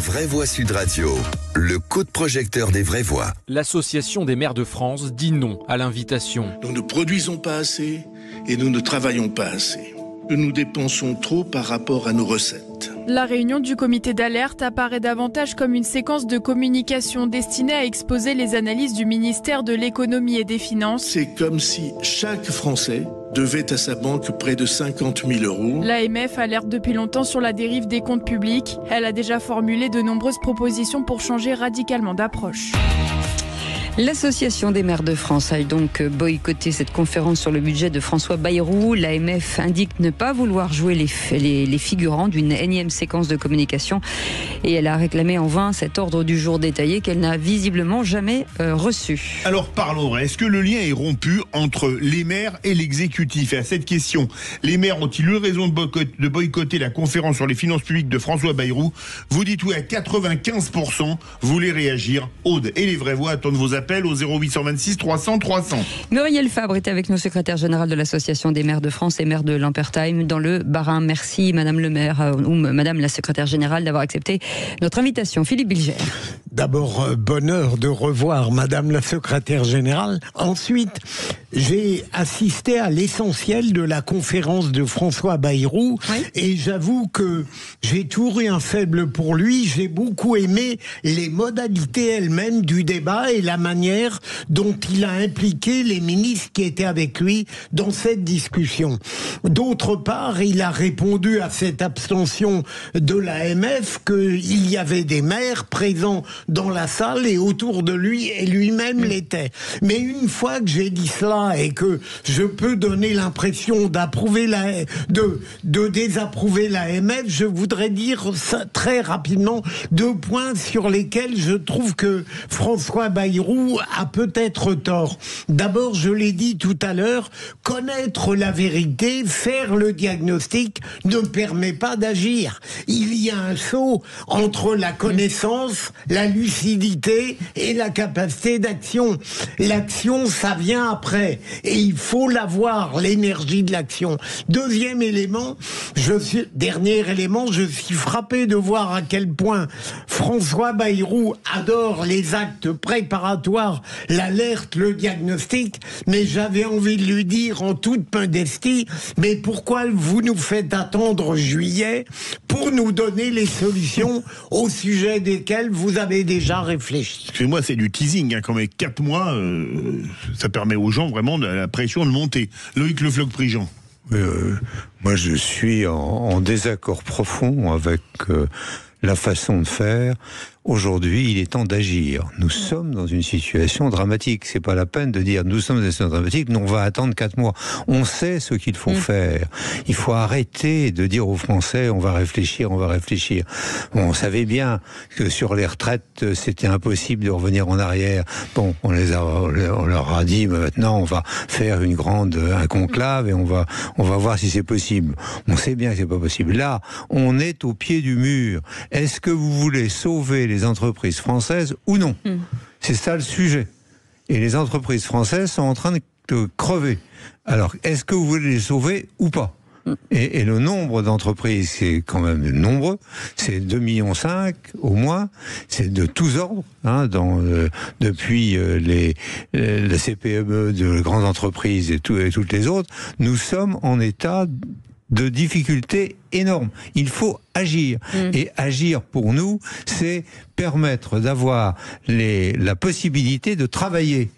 Vraies Voix Sud Radio, le coup de projecteur des vraies voix. L'Association des maires de France dit non à l'invitation. Nous ne produisons pas assez et nous ne travaillons pas assez. Nous dépensons trop par rapport à nos recettes. La réunion du comité d'alerte apparaît davantage comme une séquence de communication destinée à exposer les analyses du ministère de l'économie et des finances. C'est comme si chaque Français devait à sa banque près de 50 000 €. L'AMF alerte depuis longtemps sur la dérive des comptes publics. Elle a déjà formulé de nombreuses propositions pour changer radicalement d'approche. L'Association des maires de France a donc boycotté cette conférence sur le budget de François Bayrou. L'AMF indique ne pas vouloir jouer les figurants d'une énième séquence de communication et elle a réclamé en vain cet ordre du jour détaillé qu'elle n'a visiblement jamais reçu. Alors parlons, est-ce que le lien est rompu entre les maires et l'exécutif? Et à cette question, les maires ont-ils eu raison de boycotter la conférence sur les finances publiques de François Bayrou? Vous dites oui à 95%, vous voulez réagir. Aude et les vraies voix attendent vos appels au 0826 300 300. Muriel Fabre est avec nous, secrétaire générale de l'Association des maires de France et maire de Lampertheim dans le Bas-Rhin. Merci Madame le maire ou Madame la secrétaire générale d'avoir accepté notre invitation. Philippe Bilger. D'abord, bonheur de revoir Madame la secrétaire générale. Ensuite, j'ai assisté à l'essentiel de la conférence de François Bayrou, oui. Et j'avoue que j'ai toujours eu un faible pour lui. J'ai beaucoup aimé les modalités elles-mêmes du débat et la manière dont il a impliqué les ministres qui étaient avec lui dans cette discussion. D'autre part, il a répondu à cette abstention de l'AMF qu'il y avait des maires présents dans la salle et autour de lui, et lui-même l'était. Mais une fois que j'ai dit cela et que je peux donner l'impression d'approuver de désapprouver l'AMF, je voudrais dire ça, très rapidement 2 points sur lesquels je trouve que François Bayrou a peut-être tort. D'abord, je l'ai dit tout à l'heure, connaître la vérité, faire le diagnostic ne permet pas d'agir. Il y a un saut entre la connaissance, la lucidité et la capacité d'action. L'action, ça vient après. Et il faut l'avoir, l'énergie de l'action. Dernier élément, je suis frappé de voir à quel point François Bayrou adore les actes préparatoires, l'alerte, le diagnostic, mais j'avais envie de lui dire en toute modestie, mais pourquoi vous nous faites attendre juillet pour nous donner les solutions au sujet desquelles vous avez déjà réfléchi? Excusez-moi, c'est du teasing, quand même 4 mois, ça permet aux gens vraiment de la pression de monter. Loïc Le Floch-Prigent. Moi, je suis en désaccord profond avec la façon de faire. Aujourd'hui, il est temps d'agir. Nous sommes dans une situation dramatique. C'est pas la peine de dire nous sommes dans une situation dramatique, nous on va attendre 4 mois. On sait ce qu'il faut faire. Il faut arrêter de dire aux Français on va réfléchir. Bon, on savait bien que sur les retraites, c'était impossible de revenir en arrière. Bon, on leur a dit maintenant on va faire un conclave et on va voir si c'est possible. On sait bien que c'est pas possible. Là, on est au pied du mur. Est-ce que vous voulez sauver les entreprises françaises ou non? C'est ça le sujet. Et les entreprises françaises sont en train de crever. Alors, est-ce que vous voulez les sauver ou pas? Et le nombre d'entreprises, c'est quand même nombreux. C'est 2,5 millions au moins. C'est de tous ordres, depuis la CPME de grandes entreprises et toutes les autres. Nous sommes en état de difficultés énormes. Il faut agir. Et agir pour nous, c'est permettre d'avoir la possibilité de travailler.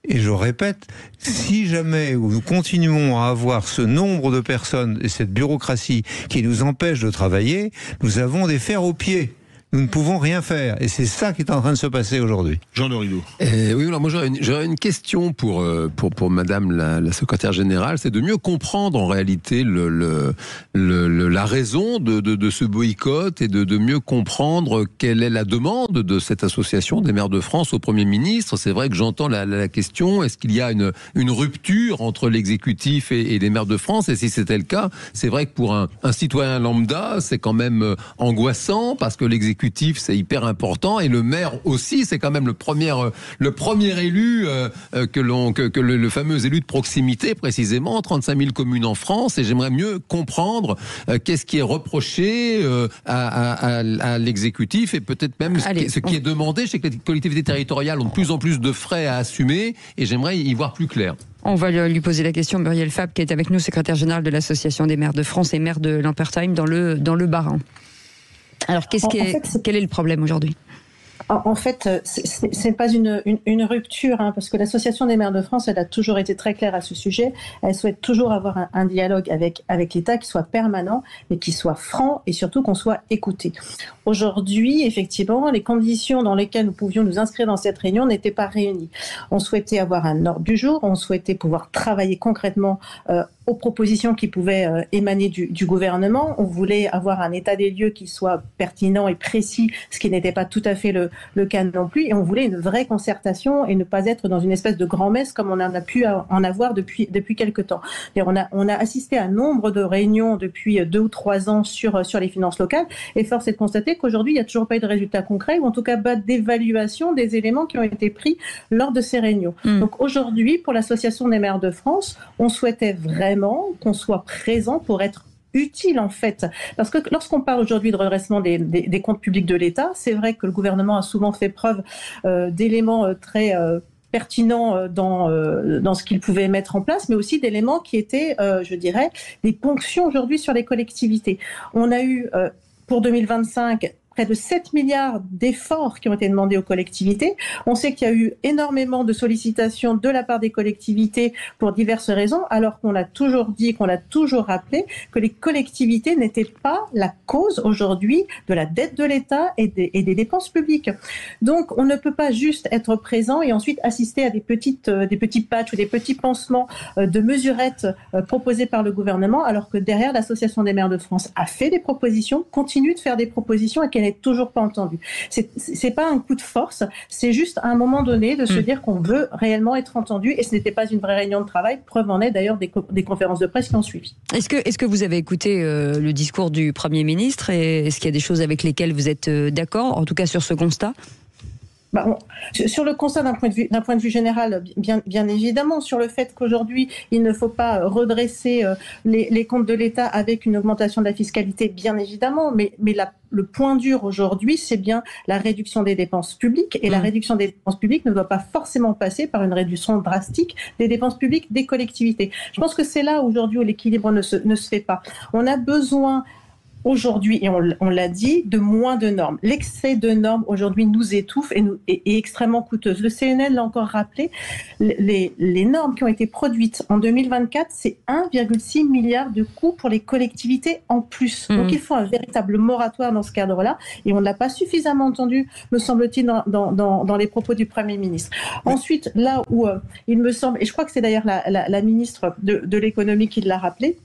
Et je répète, si jamais nous continuons à avoir ce nombre de personnes et cette bureaucratie qui nous empêche de travailler, nous avons des fers aux pieds. Nous ne pouvons rien faire. Et c'est ça qui est en train de se passer aujourd'hui. Jean de Rideau. Oui, alors moi j'aurais une question pour Madame la secrétaire générale, c'est de mieux comprendre en réalité la raison de ce boycott et de mieux comprendre quelle est la demande de cette association des maires de France au Premier ministre. C'est vrai que j'entends la question, est-ce qu'il y a une rupture entre l'exécutif et les maires de France? Et si c'était le cas, c'est vrai que pour un citoyen lambda, c'est quand même angoissant parce que l'exécutif l'exécutif, c'est hyper important, et le maire aussi, c'est quand même le premier élu que le fameux élu de proximité, précisément, 35 000 communes en France, et j'aimerais mieux comprendre qu'est-ce qui est reproché à l'exécutif, et peut-être même ce qui est demandé. Je sais que les collectivités territoriales ont de plus en plus de frais à assumer, et j'aimerais y voir plus clair. On va lui poser la question, Muriel Fabre, qui est avec nous, secrétaire générale de l'Association des maires de France et maire de Lampertheim dans le Bas-Rhin. Alors, quel est le problème aujourd'hui ? En fait, c'est pas une rupture, parce que l'Association des maires de France, elle a toujours été très claire à ce sujet. Elle souhaite toujours avoir un dialogue avec l'État qui soit permanent, mais qui soit franc et surtout qu'on soit écouté. Aujourd'hui, effectivement, les conditions dans lesquelles nous pouvions nous inscrire dans cette réunion n'étaient pas réunies. On souhaitait avoir un ordre du jour, on souhaitait pouvoir travailler concrètement aux propositions qui pouvaient émaner du gouvernement. On voulait avoir un état des lieux qui soit pertinent et précis, ce qui n'était pas tout à fait le cas non plus. Et on voulait une vraie concertation et ne pas être dans une espèce de grand-messe comme on en a pu en avoir depuis quelque temps. Et on a assisté à nombre de réunions depuis 2 ou 3 ans sur les finances locales. Et force est de constater qu'aujourd'hui, il n'y a toujours pas eu de résultats concrets, ou en tout cas pas d'évaluation des éléments qui ont été pris lors de ces réunions. Donc aujourd'hui, pour l'Association des maires de France, on souhaitait vraiment qu'on soit présent pour être utile en fait. Parce que lorsqu'on parle aujourd'hui de redressement des comptes publics de l'État, c'est vrai que le gouvernement a souvent fait preuve d'éléments très pertinents dans ce qu'il pouvait mettre en place, mais aussi d'éléments qui étaient, je dirais, des ponctions aujourd'hui sur les collectivités. On a eu pour 2025 près de 7 milliards d'efforts qui ont été demandés aux collectivités. On sait qu'il y a eu énormément de sollicitations de la part des collectivités pour diverses raisons, alors qu'on a toujours dit, qu'on a toujours rappelé que les collectivités n'étaient pas la cause aujourd'hui de la dette de l'État et des dépenses publiques. Donc on ne peut pas juste être présent et ensuite assister à des petits patchs ou des petits pansements de mesurettes proposées par le gouvernement, alors que derrière, l'Association des maires de France a fait des propositions, continue de faire des propositions et qu'elle n'est toujours pas entendue. C'est pas un coup de force, c'est juste à un moment donné de se dire qu'on veut réellement être entendu, et ce n'était pas une vraie réunion de travail. Preuve en est d'ailleurs des conférences de presse qui ont suivi. Est-ce que vous avez écouté le discours du Premier ministre, et est-ce qu'il y a des choses avec lesquelles vous êtes d'accord, en tout cas sur ce constat ? Sur le constat d'un point de vue général, bien évidemment, sur le fait qu'aujourd'hui, il ne faut pas redresser les comptes de l'État avec une augmentation de la fiscalité, bien évidemment, mais le point dur aujourd'hui, c'est bien la réduction des dépenses publiques, et la réduction des dépenses publiques ne doit pas forcément passer par une réduction drastique des dépenses publiques des collectivités. Je pense que c'est là aujourd'hui où l'équilibre ne se fait pas. On a besoin aujourd'hui, et on l'a dit, de moins de normes. L'excès de normes aujourd'hui nous étouffe et est extrêmement coûteuse. Le CNL l'a encore rappelé, les normes qui ont été produites en 2024, c'est 1,6 milliard de coûts pour les collectivités en plus. Donc il faut un véritable moratoire dans ce cadre-là, et on ne l'a pas suffisamment entendu, me semble-t-il, dans les propos du Premier ministre. Ensuite, là où il me semble, et je crois que c'est d'ailleurs la ministre de l'économie qui l'a rappelé,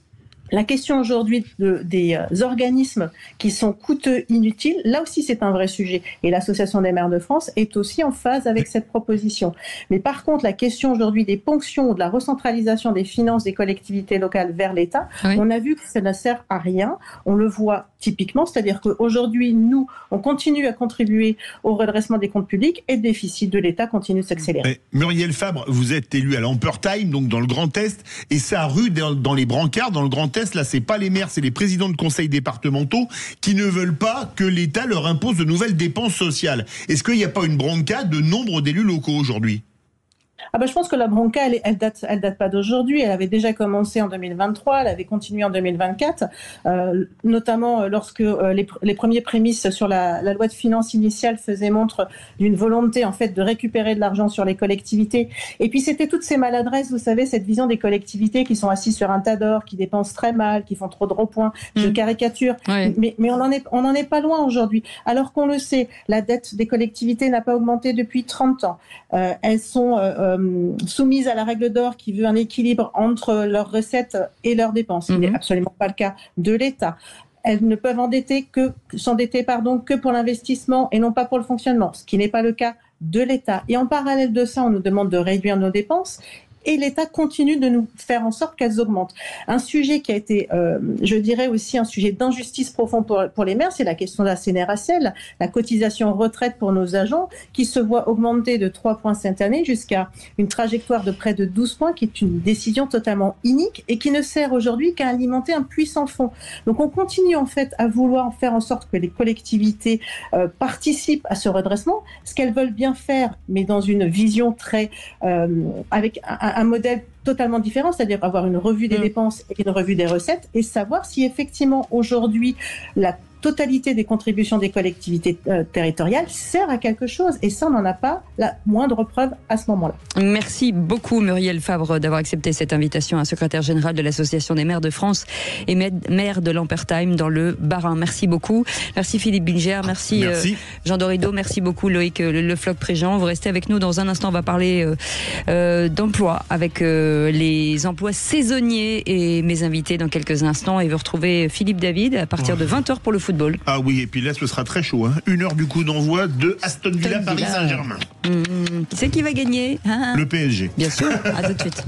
la question aujourd'hui des organismes qui sont coûteux, inutiles, là aussi c'est un vrai sujet. Et l'Association des maires de France est aussi en phase avec cette proposition. Mais par contre, la question aujourd'hui des ponctions ou de la recentralisation des finances des collectivités locales vers l'État, on a vu que ça ne sert à rien. On le voit typiquement, c'est-à-dire qu'aujourd'hui, nous, on continue à contribuer au redressement des comptes publics et le déficit de l'État continue de s'accélérer. Muriel Fabre, vous êtes élue à Lampertheim, donc dans le Grand Est, et ça rue dans les brancards, dans le Grand Est. Là, c'est pas les maires, c'est les présidents de conseils départementaux qui ne veulent pas que l'État leur impose de nouvelles dépenses sociales. Est-ce qu'il n'y a pas une bronca de nombre d'élus locaux aujourd'hui ? Je pense que la bronca, elle date pas d'aujourd'hui. Elle avait déjà commencé en 2023, elle avait continué en 2024, notamment lorsque les premiers prémices sur la loi de finances initiale faisaient montre d'une volonté en fait de récupérer de l'argent sur les collectivités. Et puis c'était toutes ces maladresses, vous savez, cette vision des collectivités qui sont assises sur un tas d'or, qui dépensent très mal, qui font trop de rebonds. Je caricature, mais on n'en est pas loin aujourd'hui. Alors qu'on le sait, la dette des collectivités n'a pas augmenté depuis 30 ans. Elles sont soumises à la règle d'or qui veut un équilibre entre leurs recettes et leurs dépenses. Il n'est absolument pas le cas de l'État. Elles ne peuvent s'endetter que pour l'investissement et non pas pour le fonctionnement, ce qui n'est pas le cas de l'État. Et en parallèle de ça, on nous demande de réduire nos dépenses. et l'État continue de nous faire en sorte qu'elles augmentent. Un sujet qui a été, je dirais aussi un sujet d'injustice profond pour les maires, c'est la question de la CNRACL, la cotisation retraite pour nos agents, qui se voit augmenter de 3 points cette année jusqu'à une trajectoire de près de 12 points, qui est une décision totalement inique et qui ne sert aujourd'hui qu'à alimenter un puissant fonds. Donc on continue en fait à vouloir faire en sorte que les collectivités participent à ce redressement, ce qu'elles veulent bien faire, mais dans une vision très avec un modèle totalement différent, c'est-à-dire avoir une revue des dépenses et une revue des recettes, et savoir si effectivement aujourd'hui la totalité des contributions des collectivités territoriales sert à quelque chose. Et ça, on n'en a pas la moindre preuve à ce moment-là. Merci beaucoup Muriel Fabre d'avoir accepté cette invitation à secrétaire général de l'Association des maires de France et maire de Lampertheim dans le Bas-Rhin. Merci beaucoup. Merci Philippe Bilger, merci. Jean Dorido, merci beaucoup Loïc Le Floch-Préjean. Vous restez avec nous dans un instant, on va parler d'emploi avec les emplois saisonniers et mes invités dans quelques instants. Et vous retrouvez Philippe David à partir de 20h pour le football. Ah oui, et puis là, ce sera très chaud. 1 heure du coup d'envoi de Aston Villa Paris Saint-Germain. Qui c'est qui va gagner? Le PSG. Bien sûr, à tout de suite.